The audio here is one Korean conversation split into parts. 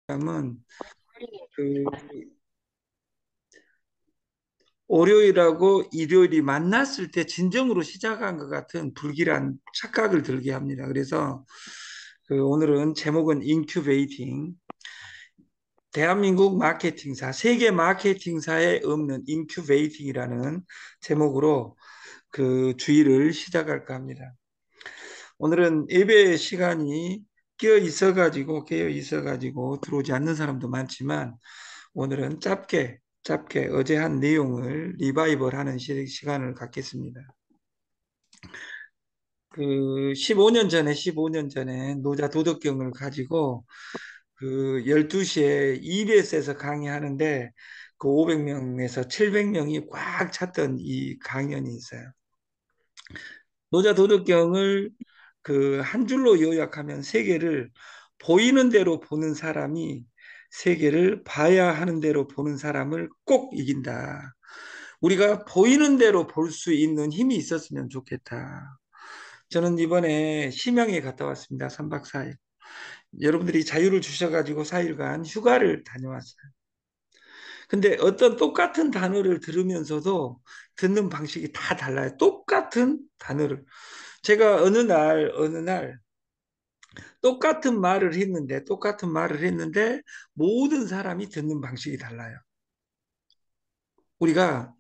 은 그 월요일하고 일요일이 만났을 때 진정으로 시작한 것 같은 불길한 착각을 들게 합니다. 그래서 오늘은 제목은 인큐베이팅, 대한민국 마케팅사, 세계 마케팅사에 없는 인큐베이팅이라는 제목으로 주의를 시작할까 합니다. 오늘은 예배 시간이 깨어 있어가지고 들어오지 않는 사람도 많지만 오늘은 짧게 어제 한 내용을 리바이벌 하는 시간을 갖겠습니다. 15년 전에 노자 도덕경을 가지고 12시에 EBS에서 강의하는데 500명에서 700명이 꽉 찼던 이 강연이 있어요. 노자 도덕경을 한 줄로 요약하면 세계를 보이는 대로 보는 사람이 세계를 봐야 하는 대로 보는 사람을 꼭 이긴다. 우리가 보이는 대로 볼 수 있는 힘이 있었으면 좋겠다. 저는 이번에 심양에 갔다 왔습니다. 3박 4일. 여러분들이 자유를 주셔가지고 4일간 휴가를 다녀왔어요. 근데 어떤 똑같은 단어를 들으면서도 듣는 방식이 다 달라요. 똑같은 단어를. 제가 어느 날 똑같은 말을 했는데 모든 사람이 듣는 방식이 달라요. 우리가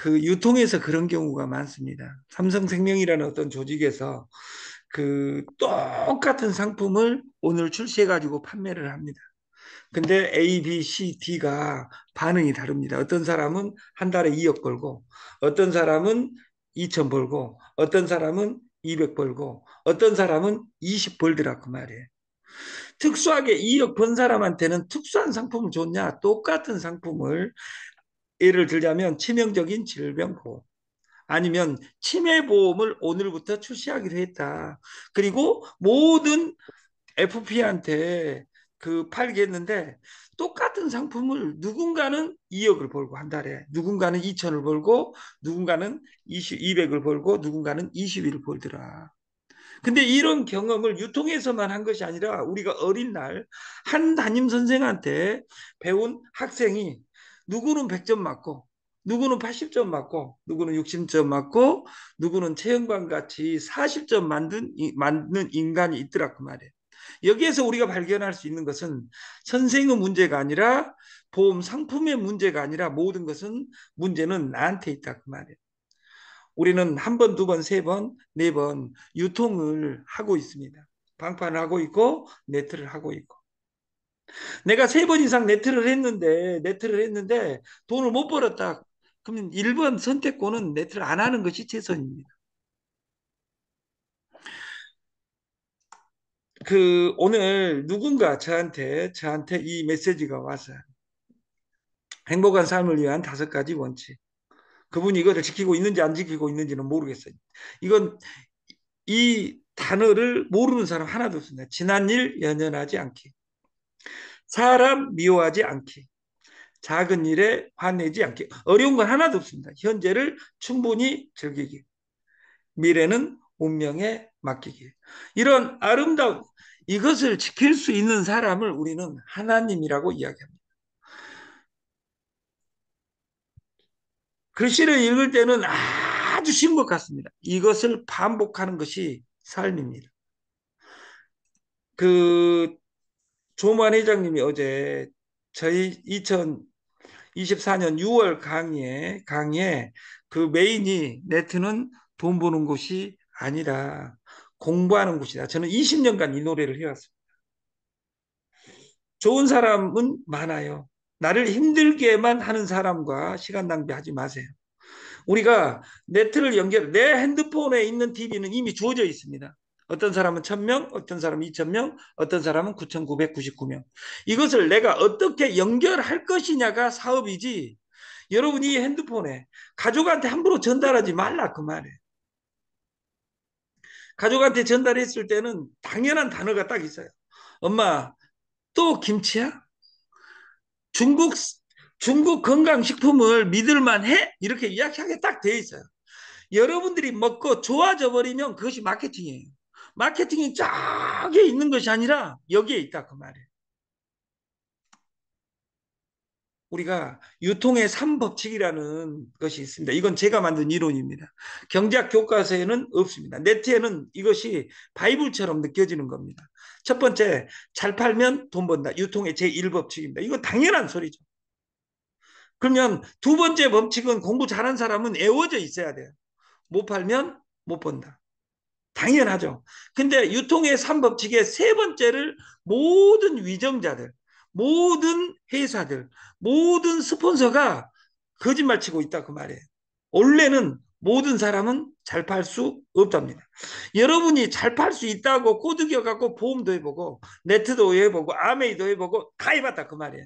유통에서 그런 경우가 많습니다. 삼성생명이라는 어떤 조직에서 똑같은 상품을 오늘 출시해가지고 판매를 합니다. 근데 A, B, C, D가 반응이 다릅니다. 어떤 사람은 한 달에 2억 벌고, 어떤 사람은 2천 벌고, 어떤 사람은 200 벌고, 어떤 사람은 20 벌더라 그 말이에요. 특수하게 2억 번 사람한테는 특수한 상품을 줬냐? 똑같은 상품을 예를 들자면 치명적인 질병보험 아니면 치매보험을 오늘부터 출시하기로 했다. 그리고 모든 FP한테 팔겠는데 똑같은 상품을 누군가는 2억을 벌고 한 달에 누군가는 2천을 벌고 누군가는 200을 벌고 누군가는 20일을 벌더라. 근데 이런 경험을 유통에서만 한 것이 아니라 우리가 어린 날 한 담임 선생한테 배운 학생이 누구는 100점 맞고 누구는 80점 맞고 누구는 60점 맞고 누구는 최영관 같이 40점 맞는 인간이 있더라 그 말이에요. 여기에서 우리가 발견할 수 있는 것은 선생의 문제가 아니라 보험 상품의 문제가 아니라 모든 것은 문제는 나한테 있다 그 말이에요. 우리는 한 번, 두 번, 세 번, 네 번 유통을 하고 있습니다. 방판을 하고 있고 네트를 하고 있고. 내가 세 번 이상 네트를 했는데 돈을 못 벌었다. 그러면 1번 선택권은 네트를 안 하는 것이 최선입니다. 오늘 누군가 저한테 이 메시지가 왔어요. 행복한 삶을 위한 5가지 원칙. 그분이 이거를 지키고 있는지 안 지키고 있는지는 모르겠어요. 이건 이 단어를 모르는 사람 하나도 없습니다. 지난 일 연연하지 않기. 사람 미워하지 않기. 작은 일에 화내지 않기. 어려운 건 하나도 없습니다. 현재를 충분히 즐기기. 미래는 운명에 맡기기. 이런 아름다운 이것을 지킬 수 있는 사람을 우리는 하나님이라고 이야기합니다. 글씨를 읽을 때는 아주 쉬운 것 같습니다. 이것을 반복하는 것이 삶입니다. 그 조만 회장님이 어제 저희 2024년 6월 강의에 메인이 네트는 돈 버는 곳이 아니라 공부하는 곳이다. 저는 20년간 이 노래를 해왔습니다. 좋은 사람은 많아요. 나를 힘들게만 하는 사람과 시간 낭비하지 마세요. 우리가 네트를 내 핸드폰에 있는 TV는 이미 주어져 있습니다. 어떤 사람은 1,000명, 어떤 사람은 2,000명, 어떤 사람은 9,999명. 이것을 내가 어떻게 연결할 것이냐가 사업이지. 여러분이 이 핸드폰에 가족한테 함부로 전달하지 말라 그 말이에요. 가족한테 전달했을 때는 당연한 단어가 딱 있어요. 엄마, 또 김치야? 중국 중국 건강식품을 믿을만 해? 이렇게 이야기하게 딱 돼 있어요. 여러분들이 먹고 좋아져 버리면 그것이 마케팅이에요. 마케팅이 저기에 있는 것이 아니라 여기에 있다 그 말이에요. 우리가 유통의 3법칙이라는 것이 있습니다. 이건 제가 만든 이론입니다. 경제학 교과서에는 없습니다. 네트에는 이것이 바이블처럼 느껴지는 겁니다. 첫 번째, 잘 팔면 돈 번다. 유통의 제1법칙입니다. 이건 당연한 소리죠. 그러면 두 번째 법칙은 공부 잘한 사람은 애워져 있어야 돼요. 못 팔면 못 번다. 당연하죠. 근데 유통의 3법칙의 세 번째를 모든 위정자들, 모든 회사들, 모든 스폰서가 거짓말 치고 있다 그 말이에요. 원래는 모든 사람은 잘 팔 수 없답니다. 여러분이 잘 팔 수 있다고 꼬드겨 갖고 보험도 해보고 네트도 해보고 아메이도 해보고 다 해봤다 그 말이에요.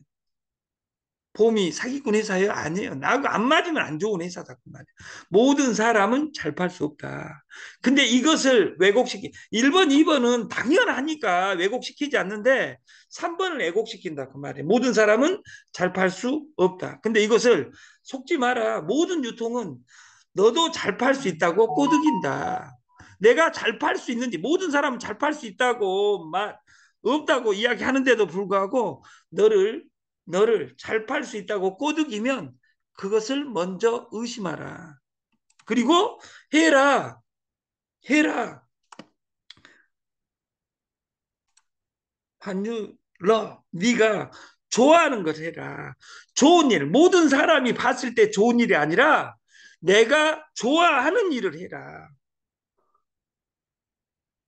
보험이 사기꾼 회사예요? 아니에요. 나하고 안 맞으면 안 좋은 회사다. 그 말이에요. 모든 사람은 잘 팔 수 없다. 근데 이것을 왜곡시키, 1번, 2번은 당연하니까 왜곡시키지 않는데 3번을 왜곡시킨다. 그 말이에요. 모든 사람은 잘 팔 수 없다. 근데 이것을 속지 마라. 모든 유통은 너도 잘 팔 수 있다고 꼬드긴다. 내가 잘 팔 수 있는지, 모든 사람은 잘 팔 수 있다고 없다고 이야기하는데도 불구하고 너를 잘 팔 수 있다고 꼬드기면 그것을 먼저 의심하라. 그리고 해라. 해라. 환율러 네가 좋아하는 것 해라. 좋은 일. 모든 사람이 봤을 때 좋은 일이 아니라 내가 좋아하는 일을 해라.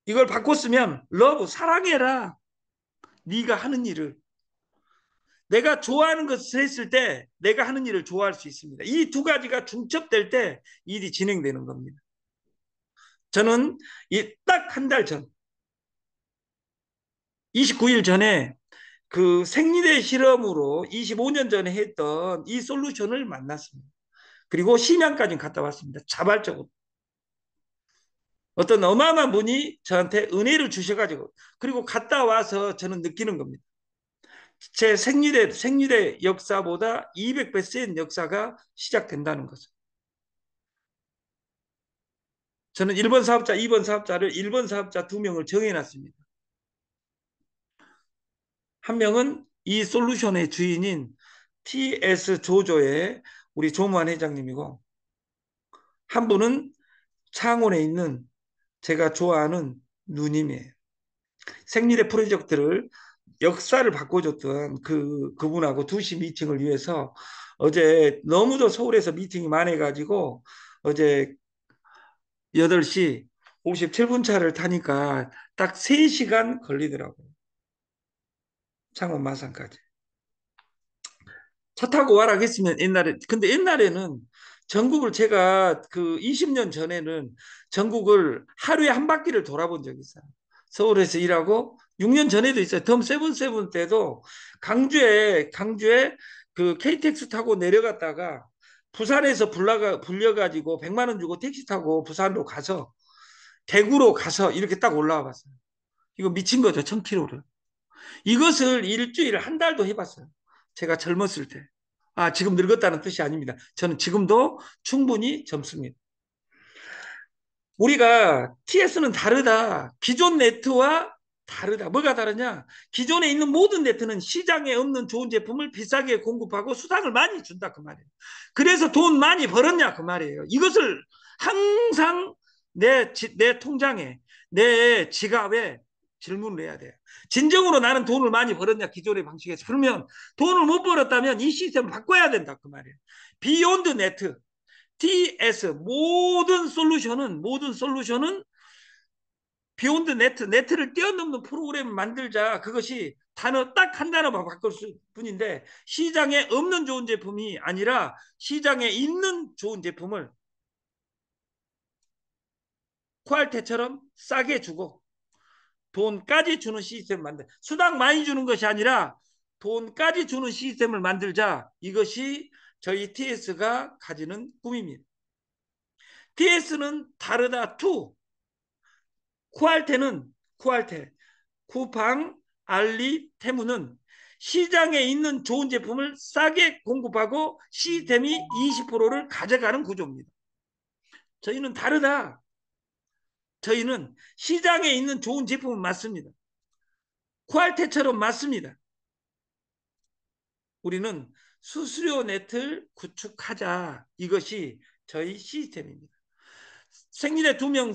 이걸 바꿨으면 러브 사랑해라. 네가 하는 일을. 내가 좋아하는 것을 했을 때 내가 하는 일을 좋아할 수 있습니다. 이 두 가지가 중첩될 때 일이 진행되는 겁니다. 저는 딱 한 달 전, 29일 전에 그 생리대 실험으로 25년 전에 했던 이 솔루션을 만났습니다. 그리고 심양까지 갔다 왔습니다. 자발적으로. 어떤 어마어마한 분이 저한테 은혜를 주셔가지고, 그리고 갔다 와서 저는 느끼는 겁니다. 제 생리대 역사보다 200배 센 역사가 시작된다는 것을. 저는 1번 사업자, 2번 사업자를 1번 사업자 2명을 정해놨습니다. 한 명은 이 솔루션의 주인인 TS 조조의 우리 조무한 회장님이고, 한 분은 창원에 있는 제가 좋아하는 누님이에요. 생리대 프로젝트를 역사를 바꿔줬던 그분하고 2시 미팅을 위해서 어제 너무도 서울에서 미팅이 많아가지고 어제 8시 57분 차를 타니까 딱 3시간 걸리더라고요. 창원 마산까지. 차 타고 와라 했으면 옛날에, 근데 옛날에는 전국을 제가 그 20년 전에는 전국을 하루에 한 바퀴를 돌아본 적이 있어요. 서울에서 일하고 6년 전에도 있어요. 덤 세븐세븐 때도 강주에 그 KTX 타고 내려갔다가 부산에서 불려가지고 100만 원 주고 택시 타고 부산으로 가서 대구로 가서 이렇게 딱 올라와 봤어요. 이거 미친 거죠. 1000km를. 이것을 일주일 한 달도 해봤어요. 제가 젊었을 때. 아, 지금 늙었다는 뜻이 아닙니다. 저는 지금도 충분히 젊습니다. 우리가 TS는 다르다. 기존 네트와 다르다. 뭐가 다르냐? 기존에 있는 모든 네트는 시장에 없는 좋은 제품을 비싸게 공급하고 수당을 많이 준다 그 말이에요. 그래서 돈 많이 벌었냐 그 말이에요. 이것을 항상 내 통장에, 내 지갑에 질문을 해야 돼요. 진정으로 나는 돈을 많이 벌었냐 기존의 방식에서. 그러면 돈을 못 벌었다면 이 시스템을 바꿔야 된다 그 말이에요. 비욘드 네트. TS 모든 솔루션은 비욘드 네트를 뛰어넘는 프로그램을 만들자. 그것이 단어 딱 한 단어만 바꿀 뿐인데 시장에 없는 좋은 제품이 아니라 시장에 있는 좋은 제품을 코알테처럼 싸게 주고 돈까지 주는 시스템을 만들. 수당 많이 주는 것이 아니라 돈까지 주는 시스템을 만들자. 이것이 저희 TS가 가지는 꿈입니다. TS는 다르다 투. 코알테, 쿠팡, 알리, 테무는 시장에 있는 좋은 제품을 싸게 공급하고 시스템이 20%를 가져가는 구조입니다. 저희는 다르다. 저희는 시장에 있는 좋은 제품은 맞습니다. 코알테처럼 맞습니다. 우리는 수수료 넷을 구축하자. 이것이 저희 시스템입니다. 생리대 2명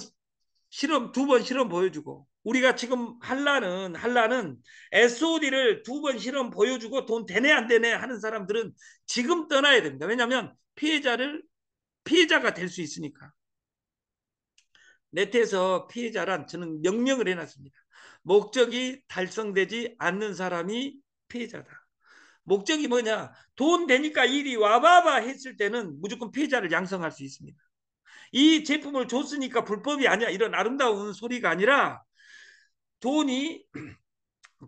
실험 2번 실험 보여주고 우리가 지금 한라는 SOD를 2번 실험 보여주고 돈 되네 안 되네 하는 사람들은 지금 떠나야 됩니다. 왜냐하면 피해자가 될 수 있으니까. 네트에서 피해자란 저는 명명을 해놨습니다. 목적이 달성되지 않는 사람이 피해자다. 목적이 뭐냐? 돈 되니까 이리 와봐봐 했을 때는 무조건 피해자를 양성할 수 있습니다. 이 제품을 줬으니까 불법이 아니야. 이런 아름다운 소리가 아니라 돈이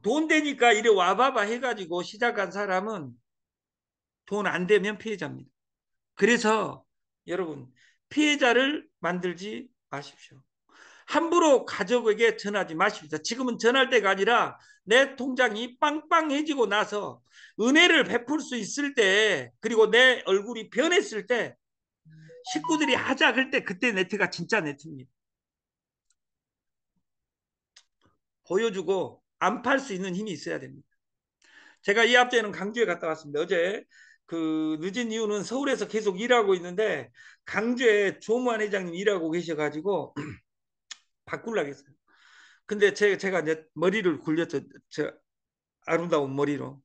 돈 되니까 이리 와봐봐 해가지고 시작한 사람은 돈 안 되면 피해자입니다. 그래서 여러분 피해자를 만들지 마십시오. 함부로 가족에게 전하지 마십시오. 지금은 전할 때가 아니라 내 통장이 빵빵해지고 나서 은혜를 베풀 수 있을 때 그리고 내 얼굴이 변했을 때 식구들이 하자 그럴 때 그때 네트가 진짜 네트입니다. 보여주고 안 팔 수 있는 힘이 있어야 됩니다. 제가 이 앞전에는 강주에 갔다 왔습니다. 어제 그 늦은 이유는 서울에서 계속 일하고 있는데 강주에 조무한 회장님 일하고 계셔가지고 바꾸려고 했어요. 근데 제가 이제 머리를 굴렸죠. 저 아름다운 머리로.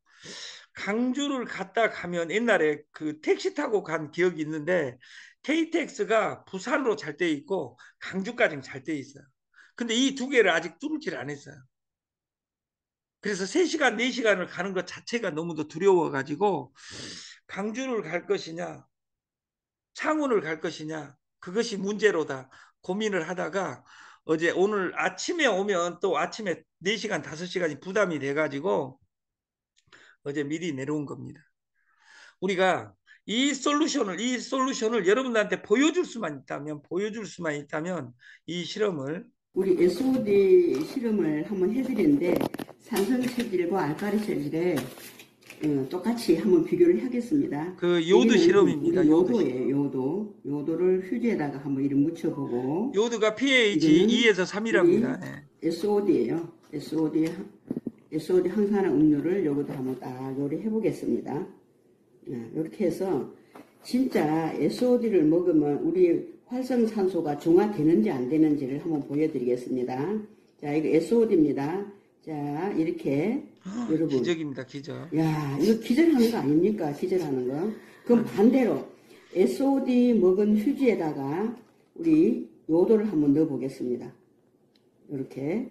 강주를 갔다 가면 옛날에 그 택시 타고 간 기억이 있는데 KTX가 부산으로 잘 돼 있고 강주까지는 잘 돼 있어요. 근데 이 두 개를 아직 뚫질 않았어요. 그래서 3시간, 4시간을 가는 것 자체가 너무도 두려워가지고 강주를 갈 것이냐, 창원을 갈 것이냐, 그것이 문제로다 고민을 하다가 오늘 아침에 오면 또 아침에 4시간, 5시간이 부담이 돼가지고 어제 미리 내려온 겁니다. 우리가 이 솔루션을 여러분들한테 보여줄 수만 있다면 이 실험을 우리 SOD 실험을 한번 해드렸는데 산성 체질과 알칼리 체질에 똑같이 한번 비교를 하겠습니다. 그 요드 실험입니다. 우리 요도예요. 요도를 휴지에다가 한번 이름 묻혀보고 요드가 pH 2에서 3이랍니다. 네. SOD예요. SOD 항산화 음료를 여기도 한번 딱 요리해 보겠습니다. 이렇게 해서 진짜 SOD를 먹으면 우리 활성산소가 중화되는지 안 되는지를 한번 보여드리겠습니다. 자, 이거 SOD입니다. 자, 이렇게 여러분. 기적입니다, 기적. 야, 이거 기절하는 거 아닙니까? 기절하는 거. 그럼 반대로 SOD 먹은 휴지에다가 우리 요도를 한번 넣어 보겠습니다. 이렇게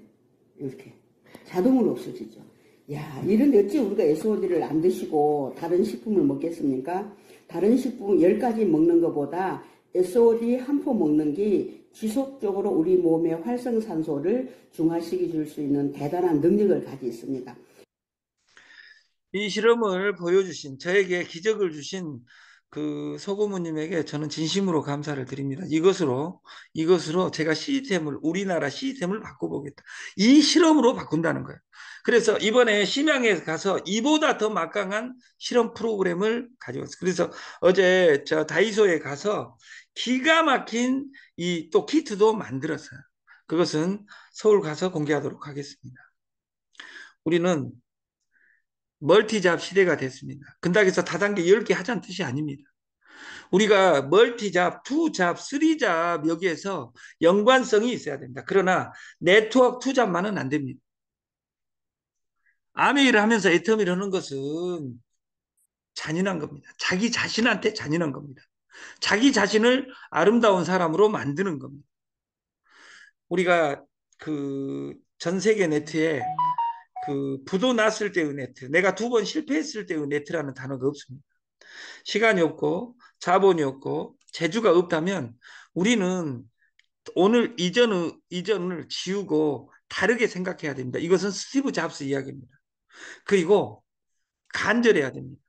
자동으로 없어지죠. 야, 이런데 어찌 우리가 SOD를 안 드시고 다른 식품을 먹겠습니까? 다른 식품 10가지 먹는 것보다 SOD 한 포 먹는 게 지속적으로 우리 몸의 활성산소를 중화시켜 줄 수 있는 대단한 능력을 가지고 있습니다. 이 실험을 보여주신 저에게 기적을 주신 그 소고모님에게 저는 진심으로 감사를 드립니다. 이것으로 제가 우리나라 시스템을 바꿔보겠다. 이 실험으로 바꾼다는 거예요. 그래서 이번에 심양에 가서 이보다 더 막강한 실험 프로그램을 가져왔어요. 그래서 어제 저 다이소에 가서 기가 막힌 이 또 키트도 만들었어요. 그것은 서울 가서 공개하도록 하겠습니다. 우리는 멀티잡 시대가 됐습니다. 근다고 해서 다단계 10개 하자는 뜻이 아닙니다. 우리가 멀티잡, 투잡, 쓰리잡 여기에서 연관성이 있어야 됩니다. 그러나 네트워크 투잡만은 안 됩니다. 아메이를 하면서 애터미를 하는 것은 잔인한 겁니다. 자기 자신한테 잔인한 겁니다. 자기 자신을 아름다운 사람으로 만드는 겁니다. 우리가 그 전 세계 네트에 그 부도 났을 때의 네트, 내가 2번 실패했을 때의 네트라는 단어가 없습니다. 시간이 없고 자본이 없고 재주가 없다면 우리는 오늘 이전을 지우고 다르게 생각해야 됩니다. 이것은 스티브 잡스 이야기입니다. 그리고 간절해야 됩니다.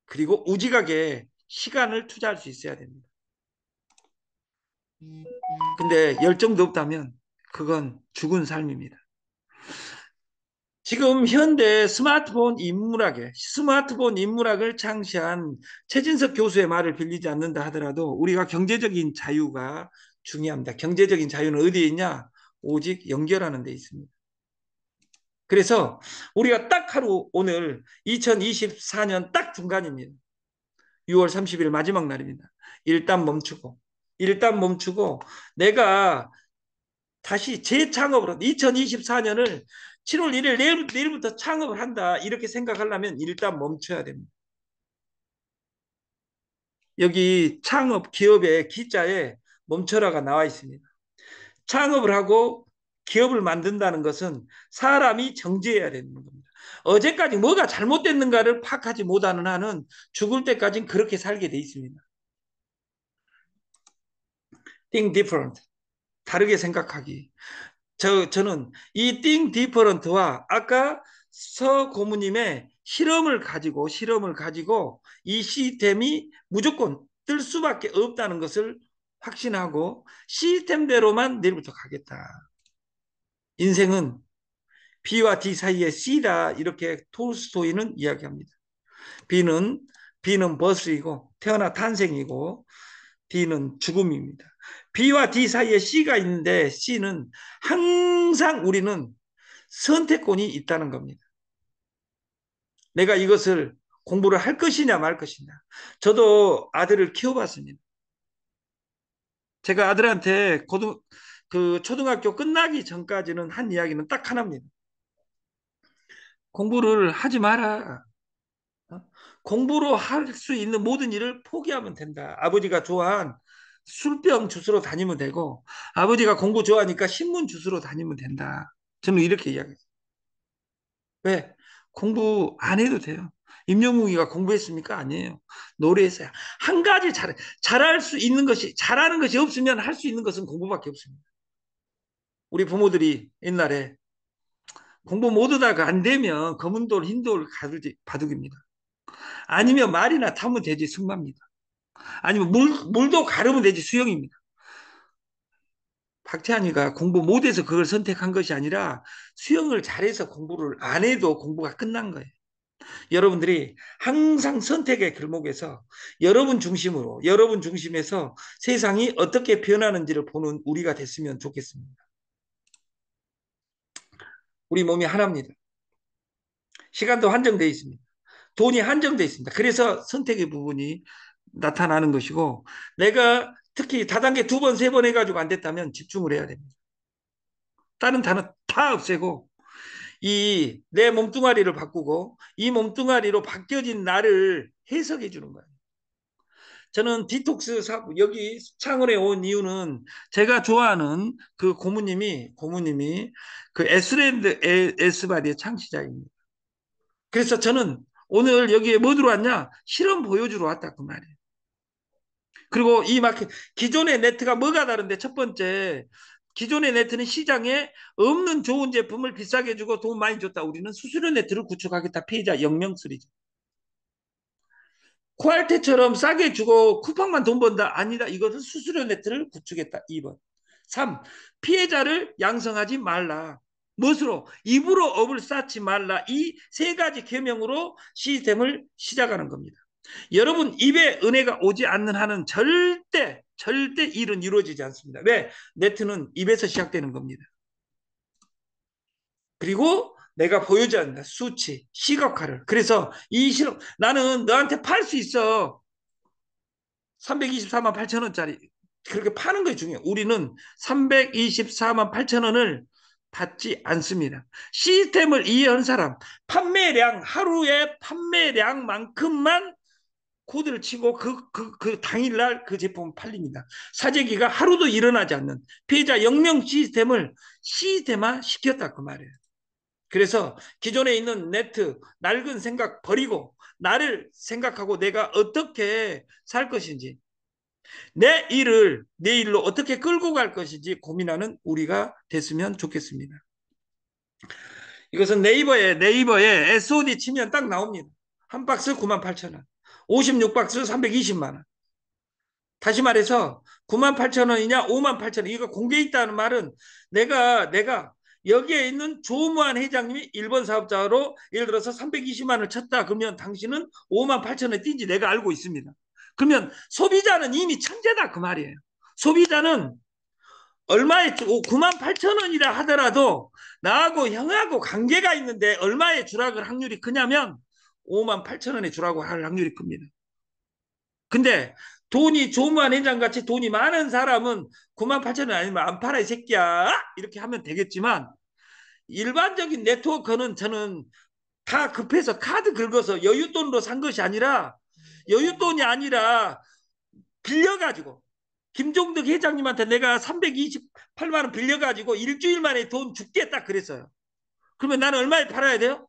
그리고 우직하게 시간을 투자할 수 있어야 됩니다. 근데 열정도 없다면 그건 죽은 삶입니다. 지금 현대 스마트폰 인문학을 창시한 최진석 교수의 말을 빌리지 않는다 하더라도 우리가 경제적인 자유가 중요합니다. 경제적인 자유는 어디에 있냐? 오직 연결하는 데 있습니다. 그래서 우리가 딱 하루 오늘 2024년 딱 중간입니다. 6월 30일 마지막 날입니다. 일단 멈추고 일단 멈추고 내가 다시 재창업을 2024년을 7월 1일 내일부터 창업을 한다 이렇게 생각하려면 일단 멈춰야 됩니다. 여기 창업 기업의 기자에 멈춰라가 나와 있습니다. 창업을 하고 기업을 만든다는 것은 사람이 정지해야 되는 겁니다. 어제까지 뭐가 잘못됐는가를 파악하지 못하는 한은 죽을 때까지는 그렇게 살게 돼 있습니다. Think different. 다르게 생각하기. 저는 이 think different와 아까 서 고모님의 실험을 가지고 이 시스템이 무조건 뜰 수밖에 없다는 것을 확신하고 시스템대로만 내일부터 가겠다. 인생은 B와 D 사이의 C다 이렇게 톨스토이는 이야기합니다. B는 B는 버스이고 태어나 탄생이고 D는 죽음입니다. B와 D 사이에 C가 있는데 C는 항상 우리는 선택권이 있다는 겁니다. 내가 이것을 공부를 할 것이냐 말 것이냐. 저도 아들을 키워봤습니다. 제가 아들한테 초등학교 끝나기 전까지는 한 이야기는 딱 하나입니다. 공부를 하지 마라. 공부로 할 수 있는 모든 일을 포기하면 된다. 아버지가 좋아한 술병 주스로 다니면 되고 아버지가 공부 좋아하니까 신문 주스로 다니면 된다. 저는 이렇게 이야기해요. 왜? 공부 안 해도 돼요. 임영웅이가 공부했습니까? 아니에요. 노래했어요. 한 가지 잘할 수 있는 것이 잘하는 것이 없으면 할 수 있는 것은 공부밖에 없습니다. 우리 부모들이 옛날에 공부 못하다가 안 되면 검은 돌, 흰 돌 바둑입니다. 아니면 말이나 타면 되지 승마입니다. 아니면 물도 가르면 되지 수영입니다. 박태환이가 공부 못해서 그걸 선택한 것이 아니라 수영을 잘해서 공부를 안 해도 공부가 끝난 거예요. 여러분들이 항상 선택의 길목에서 여러분 중심에서 세상이 어떻게 변하는지를 보는 우리가 됐으면 좋겠습니다. 우리 몸이 하나입니다. 시간도 한정되어 있습니다. 돈이 한정되어 있습니다. 그래서 선택의 부분이 나타나는 것이고 내가 특히 다단계 두 번, 세 번 해가지고 안 됐다면 집중을 해야 됩니다. 다른 단어 다 없애고 이 내 몸뚱아리를 바꾸고 이 몸뚱아리로 바뀌어진 나를 해석해 주는 거예요. 저는 디톡스 사부 여기 창원에 온 이유는 제가 좋아하는 그 고모님이 그 에스랜드 에스바디의 창시자입니다. 그래서 저는 오늘 여기에 뭐 들어왔냐? 실험 보여주러 왔다 그 말이에요. 그리고 이 마켓 기존의 네트가 뭐가 다른데 첫 번째 기존의 네트는 시장에 없는 좋은 제품을 비싸게 주고 돈 많이 줬다. 우리는 수수료 네트를 구축하겠다. 피해자 영명쓰리죠. 코알테처럼 싸게 주고 쿠팡만 돈 번다. 아니다. 이것은 수수료 네트를 구축했다. 2번. 3. 피해자를 양성하지 말라. 무엇으로? 입으로 업을 쌓지 말라. 이 세 가지 계명으로 시스템을 시작하는 겁니다. 여러분 입에 은혜가 오지 않는 한은 절대 일은 이루어지지 않습니다. 왜? 네트는 입에서 시작되는 겁니다. 그리고 내가 보여줘야 한다. 수치, 시각화를. 그래서 이 실험 나는 너한테 팔 수 있어. 324만 8천 원짜리 그렇게 파는 게 중요해요. 우리는 324만 8천 원을 받지 않습니다. 시스템을 이해한 사람, 하루의 판매량만큼만 코드를 치고 그 당일날 그 제품은 팔립니다. 사재기가 하루도 일어나지 않는 피해자 영명 시스템을 시스템화 시켰다 그 말이에요. 그래서 기존에 있는 네트 낡은 생각 버리고 나를 생각하고 내가 어떻게 살 것인지 내 일을 내일로 어떻게 끌고 갈 것인지 고민하는 우리가 됐으면 좋겠습니다. 이것은 네이버에 SOD 치면 딱 나옵니다. 한 박스 98,000원. 56박스 320만 원. 다시 말해서 98,000원이냐 58,000원 이거 공개 있다는 말은 내가 여기에 있는 조무한 회장님이 1번 사업자로 예를 들어서 320만 원을 쳤다 그러면 당신은 58,000원에 뛴지 내가 알고 있습니다. 그러면 소비자는 이미 천재다 그 말이에요. 소비자는 얼마에 9만 8천 원이라 하더라도 나하고 형하고 관계가 있는데 얼마에 주락을 확률이 크냐면 5만 8천 원에 주라고 할 확률이 큽니다. 근데 돈이 조만 회장 같이 돈이 많은 사람은 9만 8천 원 아니면 안 팔아 이 새끼야 이렇게 하면 되겠지만 일반적인 네트워크는 저는 다 급해서 카드 긁어서 여윳돈으로 산 것이 아니라 여윳돈이 아니라 빌려가지고 김종덕 회장님한테 내가 328만 원 빌려가지고 일주일 만에 돈 죽겠다 그랬어요. 그러면 나는 얼마에 팔아야 돼요?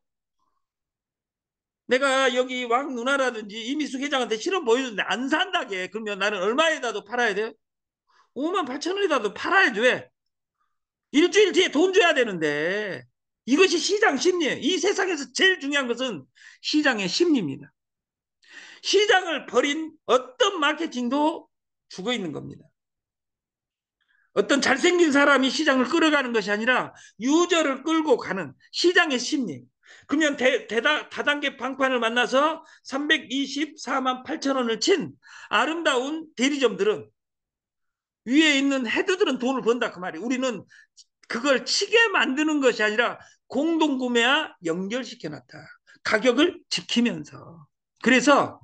내가 여기 왕 누나라든지 이미숙 회장한테 실험 보여줬는데 안 산다게 그러면 나는 얼마에다도 팔아야 돼요? 5만 8천 원에다도 팔아야지 왜? 일주일 뒤에 돈 줘야 되는데 이것이 시장 심리예요. 이 세상에서 제일 중요한 것은 시장의 심리입니다. 시장을 버린 어떤 마케팅도 죽어 있는 겁니다. 어떤 잘생긴 사람이 시장을 끌어가는 것이 아니라 유저를 끌고 가는 시장의 심리. 그러면 다단계 방판을 만나서 324만 8천 원을 친 아름다운 대리점들은 위에 있는 헤드들은 돈을 번다 그 말이에요. 우리는 그걸 치게 만드는 것이 아니라 공동구매와 연결시켜놨다. 가격을 지키면서. 그래서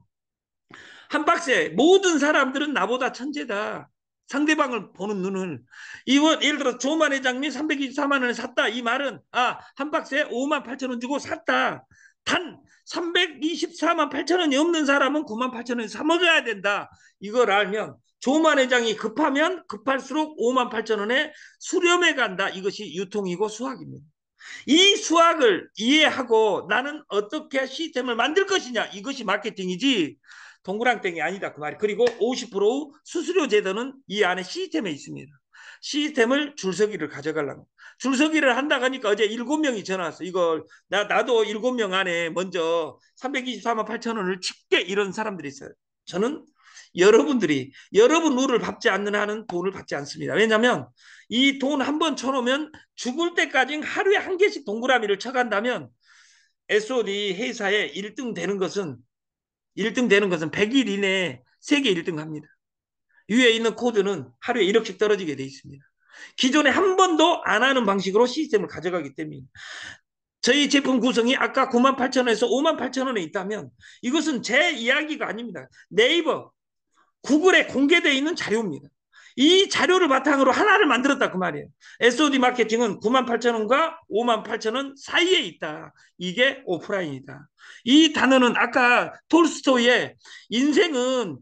한 박스에 모든 사람들은 나보다 천재다. 상대방을 보는 눈을. 이번 예를 들어 조만 회장님이 324만 원에 샀다. 이 말은 한 박스에 5만 8천 원 주고 샀다. 단 324만 8천 원이 없는 사람은 9만 8천 원에 사 먹어야 된다. 이걸 알면 조만 회장이 급하면 급할수록 5만 8천 원에 수렴해 간다. 이것이 유통이고 수학입니다. 이 수학을 이해하고 나는 어떻게 시스템을 만들 것이냐 이것이 마케팅이지 동그랑땡이 아니다 그 말이. 그리고 50% 수수료 제도는 이 안에 시스템에 있습니다. 시스템을 줄서기를 가져가려고. 줄서기를 한다고 하니까 어제 7명이 전화 왔어. 이걸 나도 7명 안에 먼저 324만 8천 원을 칩게 이런 사람들이 있어요. 저는 여러분들이 여러분 룰을 밟지 않는 한은 돈을 받지 않습니다. 왜냐하면 이 돈 한 번 쳐놓으면 죽을 때까지 하루에 한 개씩 동그라미를 쳐간다면 SOD 회사에 1등 되는 것은 100일 이내에 세계 1등 합니다. 위에 있는 코드는 하루에 1억씩 떨어지게 돼 있습니다. 기존에 한 번도 안 하는 방식으로 시스템을 가져가기 때문에 저희 제품 구성이 아까 9만 8천 원에서 5만 8천 원에 있다면 이것은 제 이야기가 아닙니다. 네이버, 구글에 공개되어 있는 자료입니다. 이 자료를 바탕으로 하나를 만들었다 그 말이에요. SOD 마케팅은 9만 8천 원과 5만 8천 원 사이에 있다. 이게 오프라인이다. 이 단어는 아까 톨스토이의 인생은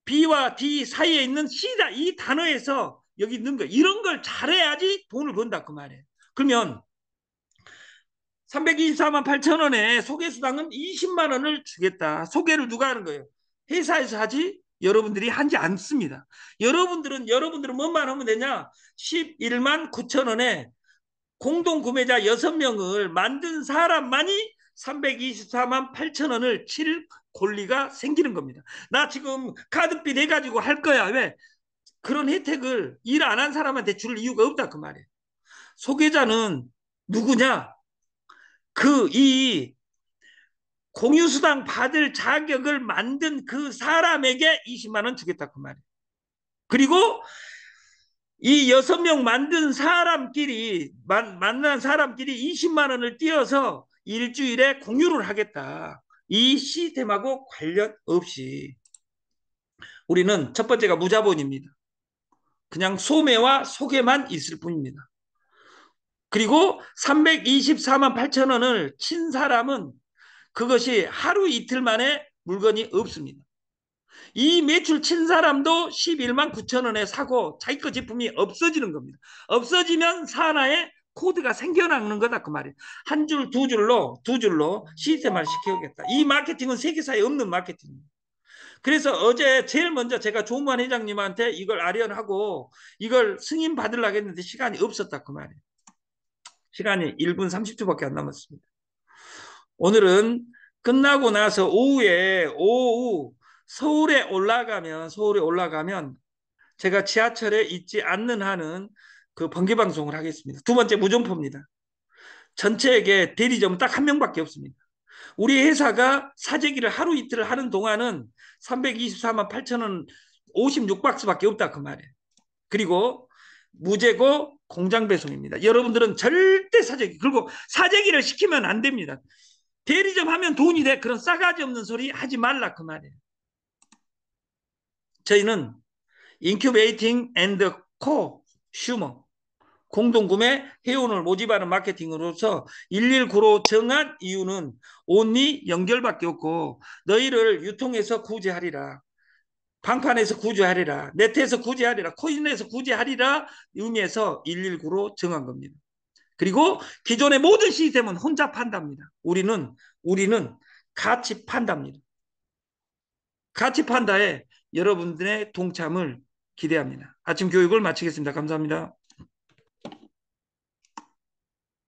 B와 D 사이에 있는 C다. 이 단어에서 여기 있는 거 이런 걸 잘해야지 돈을 번다 그 말이에요. 그러면 324만 8천 원에 소개수당은 20만 원을 주겠다. 소개를 누가 하는 거예요? 회사에서 하지 여러분들이 하지 않습니다. 여러분들은 뭐만 하면 되냐? 11만 9천 원에 공동구매자 6명을 만든 사람만이 324만 8천 원을 칠 권리가 생기는 겁니다. 나 지금 카드비 내가지고 할 거야. 왜? 그런 혜택을 일 안 한 사람한테 줄 이유가 없다 그 말이에요. 소개자는 누구냐? 이 공유수당 받을 자격을 만든 그 사람에게 20만 원 주겠다 그 말이에요. 그리고 이 6명 만든 사람끼리 만난 사람끼리 20만 원을 띄어서 일주일에 공유를 하겠다. 이 시스템하고 관련 없이 우리는 첫 번째가 무자본입니다. 그냥 소매와 소개만 있을 뿐입니다. 그리고 324만 8천 원을 친 사람은 그것이 하루 이틀 만에 물건이 없습니다. 이 매출 친 사람도 11만 9천 원에 사고 자기 거 제품이 없어지는 겁니다. 없어지면 산하에 코드가 생겨나는 거다 그 말이에요. 한 줄, 두 줄로 시스템화를 시켜야겠다. 이 마케팅은 세계사에 없는 마케팅입니다. 그래서 어제 제일 먼저 제가 조무환 회장님한테 이걸 아련하고 이걸 승인 받으려고 했는데 시간이 없었다 그 말이에요. 시간이 1분 30초밖에 안 남았습니다. 오늘은 끝나고 나서 오후 서울에 올라가면 제가 지하철에 있지 않는 한은 그 번개 방송을 하겠습니다. 두 번째 무점포입니다. 전체에게 대리점은 딱 한 명밖에 없습니다. 우리 회사가 사재기를 하루 이틀 하는 동안은 324만 8천 원 56박스밖에 없다 그 말이에요. 그리고 무재고 공장 배송입니다. 여러분들은 절대 사재기, 그리고 사재기를 시키면 안 됩니다. 대리점 하면 돈이 돼. 그런 싸가지 없는 소리 하지 말라 그 말이에요. 저희는 인큐베이팅 앤드 코슈머 공동구매 회원을 모집하는 마케팅으로서 119로 정한 이유는 온리 연결밖에 없고 너희를 유통해서 구제하리라. 방판에서 구제하리라. 네트에서 구제하리라. 코인에서 구제하리라 의미에서 119로 정한 겁니다. 그리고 기존의 모든 시스템은 혼자 판답니다. 우리는 같이 판답니다. 같이 판다에 여러분들의 동참을 기대합니다. 아침 교육을 마치겠습니다. 감사합니다.